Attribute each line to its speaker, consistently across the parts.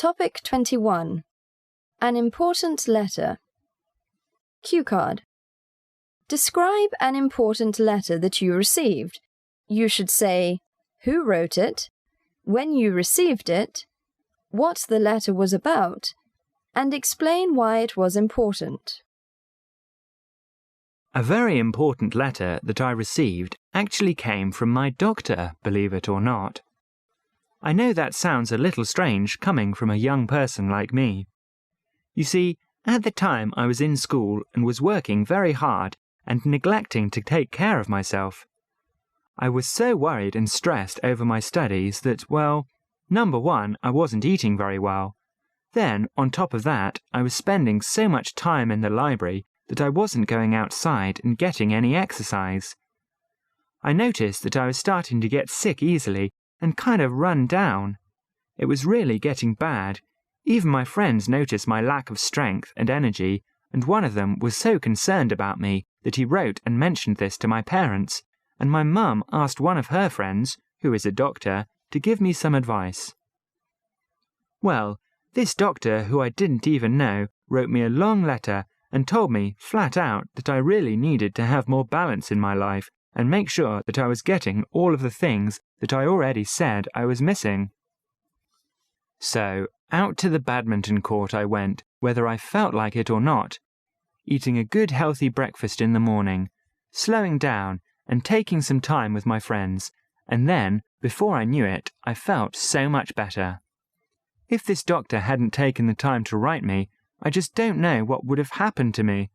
Speaker 1: Topic 21. An important letter. Cue card. Describe an important letter that you received. You should say who wrote it, when you received it, what the letter was about, and explain why it was important.
Speaker 2: A very important letter that I received actually came from my doctor, believe it or not. I know that sounds a little strange coming from a young person like me. You see, at the time I was in school and was working very hard and neglecting to take care of myself. I was so worried and stressed over my studies that, well, number one, I wasn't eating very well. Then, on top of that, I was spending so much time in the library that I wasn't going outside and getting any exercise. I noticed that I was starting to get sick easily and kind of run down. It was really getting bad. Even my friends noticed my lack of strength and energy, and one of them was so concerned about me that he wrote and mentioned this to my parents, and my mum asked one of her friends, who is a doctor, to give me some advice. Well, this doctor, who I didn't even know, wrote me a long letter and told me flat out that I really needed to have more balance in my life and make sure that I was getting all of the things that I already said I was missing. So, out to the badminton court I went, whether I felt like it or not, eating a good healthy breakfast in the morning, slowing down and taking some time with my friends, and then, before I knew it, I felt so much better. If this doctor hadn't taken the time to write me, I just don't know what would have happened to me.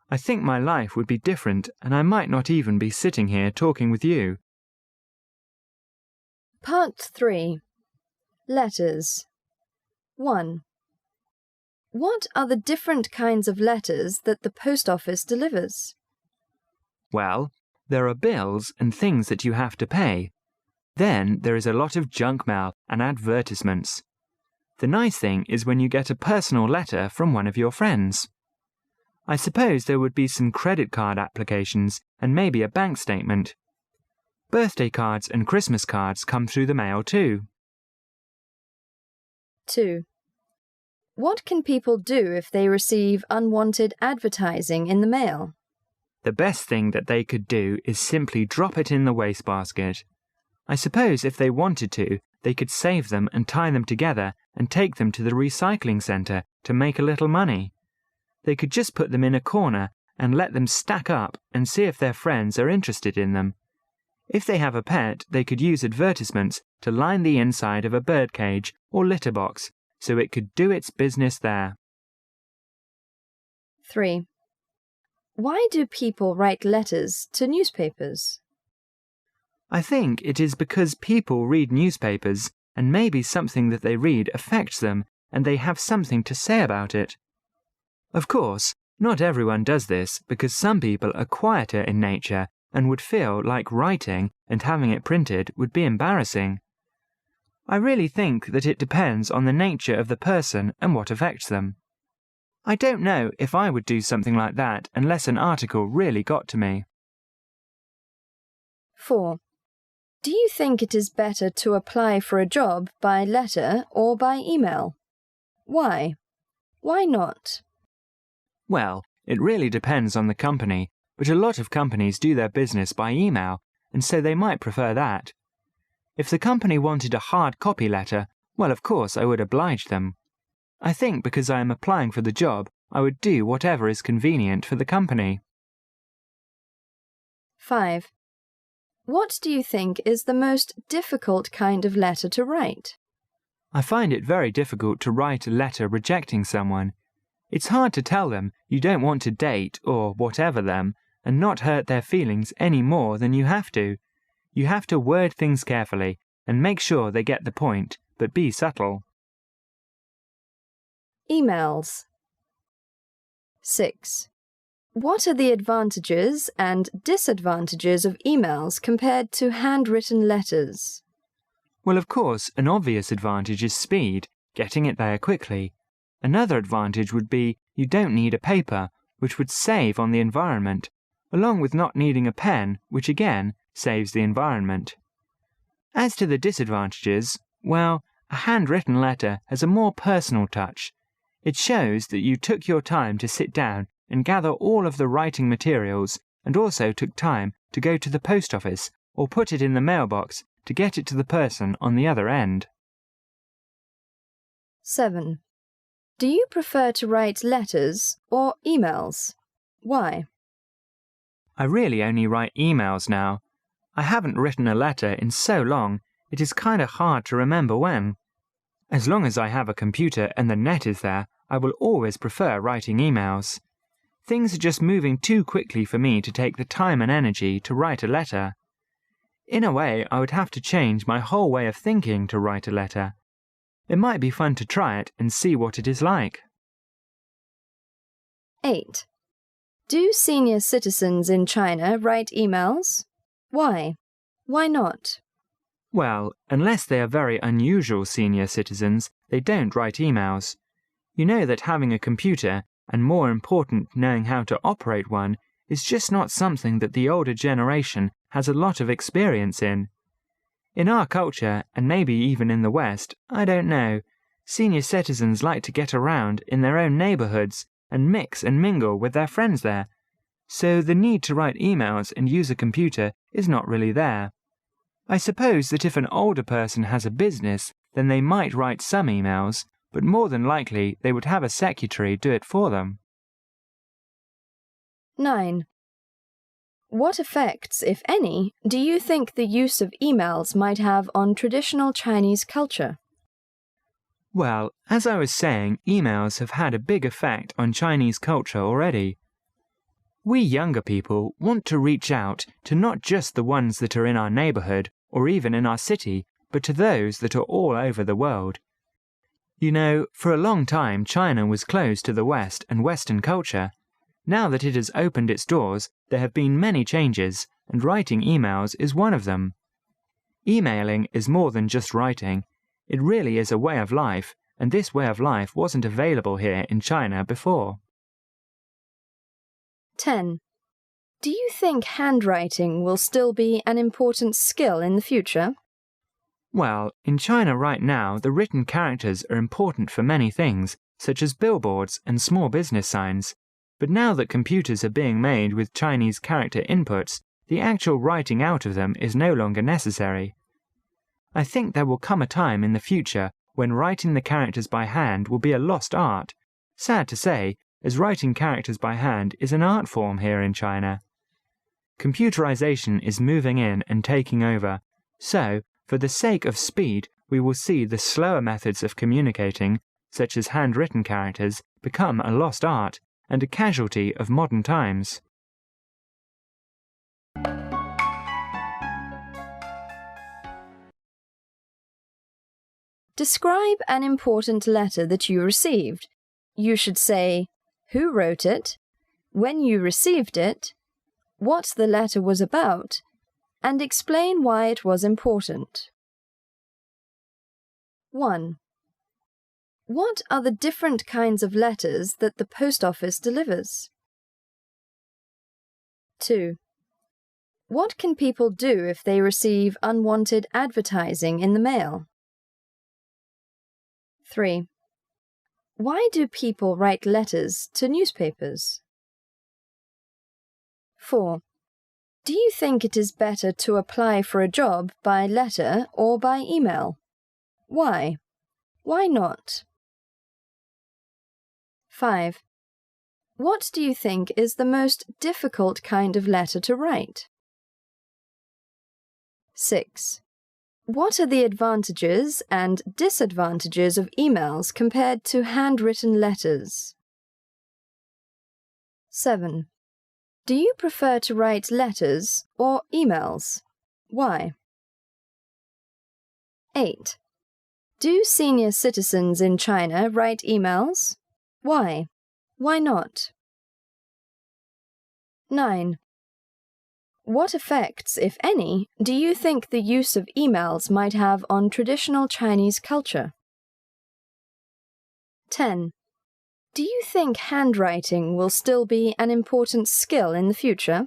Speaker 2: I think my life would be different, and I might not even be sitting here talking with you.
Speaker 1: Part 3. Letters. 1. What are the different kinds of letters that the post office delivers?
Speaker 2: Well, there are bills and things that you have to pay. Then there is a lot of junk mail and advertisements. The nice thing is when you get a personal letter from one of your friends. I suppose there would be some credit card applications and maybe a bank statement. Birthday cards and Christmas cards come through the mail too.
Speaker 1: 2. What can people do if they receive unwanted advertising in the mail?
Speaker 2: The best thing that they could do is simply drop it in the wastebasket. I suppose if they wanted to, they could save them and tie them together and take them to the recycling centre to make a little money. They could just put them in a corner and let them stack up and see if their friends are interested in them. If they have a pet, they could use advertisements to line the inside of a birdcage or litter box so it could do its business there.
Speaker 1: 3. Why do people write letters to newspapers?
Speaker 2: I think it is because people read newspapers and maybe something that they read affects them and they have something to say about it. Of course, not everyone does this because some people are quieter in nature and would feel like writing and having it printed would be embarrassing. I really think that it depends on the nature of the person and what affects them. I don't know if I would do something like that unless an article really got to me.
Speaker 1: 4. Do you think it is better to apply for a job by letter or by email? Why? Why not?
Speaker 2: Well, it really depends on the company, but a lot of companies do their business by email, and so they might prefer that. If the company wanted a hard copy letter, well, of course I would oblige them. I think because I am applying for the job, I would do whatever is convenient for the company.
Speaker 1: 5. What do you think is the most difficult kind of letter to write?
Speaker 2: I find it very difficult to write a letter rejecting someone. It's hard to tell them you don't want to date or whatever them and not hurt their feelings any more than you have to. You have to word things carefully and make sure they get the point, but be subtle.
Speaker 1: Emails. 6. What are the advantages and disadvantages of emails compared to handwritten letters?
Speaker 2: Well, of course, an obvious advantage is speed, getting it there quickly. Another advantage would be you don't need a paper, which would save on the environment, along with not needing a pen, which again saves the environment. As to the disadvantages, well, A handwritten letter has a more personal touch. It shows that you took your time to sit down and gather all of the writing materials and also took time to go to the post office or put it in the mailbox to get it to the person on the other end.
Speaker 1: 7. Do you prefer to write letters or emails? Why?
Speaker 2: I really only write emails now. I haven't written a letter in so long, it is kind of hard to remember when. As long as I have a computer and the net is there, I will always prefer writing emails. Things are just moving too quickly for me to take the time and energy to write a letter. In a way, I would have to change my whole way of thinking to write a letter. It might be fun to try it and see what it is like.
Speaker 1: 8. Do senior citizens in China write emails? Why? Why not?
Speaker 2: Well, unless they are very unusual senior citizens, they don't write emails. You know that having a computer, and more important, knowing how to operate one, is just not something that the older generation has a lot of experience in. In our culture, and maybe even in the West, I don't know, senior citizens like to get around in their own neighborhoods and mix and mingle with their friends there. So the need to write emails and use a computer is not really there. I suppose that if an older person has a business, then they might write some emails, but more than likely they would have a secretary do it for them.
Speaker 1: 9. What effects, if any, do you think the use of emails might have on traditional Chinese culture?
Speaker 2: Well, as I was saying, emails have had a big effect on Chinese culture already. We younger people want to reach out to not just the ones that are in our neighborhood or even in our city, but to those that are all over the world. You know, for a long time China was closed to the West and Western culture. Now that it has opened its doors, there have been many changes, and writing emails is one of them. Emailing is more than just writing. It really is a way of life, and this way of life wasn't available here in China before.
Speaker 1: 10. Do you think handwriting will still be an important skill in the future?
Speaker 2: Well, in China right now, the written characters are important for many things, such as billboards and small business signs. But now that computers are being made with Chinese character inputs, the actual writing out of them is no longer necessary. I think there will come a time in the future when writing the characters by hand will be a lost art. Sad to say, as writing characters by hand is an art form here in China. Computerization is moving in and taking over, so, for the sake of speed, we will see the slower methods of communicating, such as handwritten characters, become a lost art and a casualty of modern times.
Speaker 1: Describe an important letter that you received. You should say who wrote it, when you received it, what the letter was about, and explain why it was important. 1. What are the different kinds of letters that the post office delivers? 2. What can people do if they receive unwanted advertising in the mail? 3. Why do people write letters to newspapers? 4. Do you think it is better to apply for a job by letter or by email? Why? Why not? 5. What do you think is the most difficult kind of letter to write? 6. What are the advantages and disadvantages of emails compared to handwritten letters? 7. Do you prefer to write letters or emails? Why? 8. Do senior citizens in China write emails? Why? Why not? 9. What effects, if any, do you think the use of emails might have on traditional Chinese culture? 10. Do you think handwriting will still be an important skill in the future?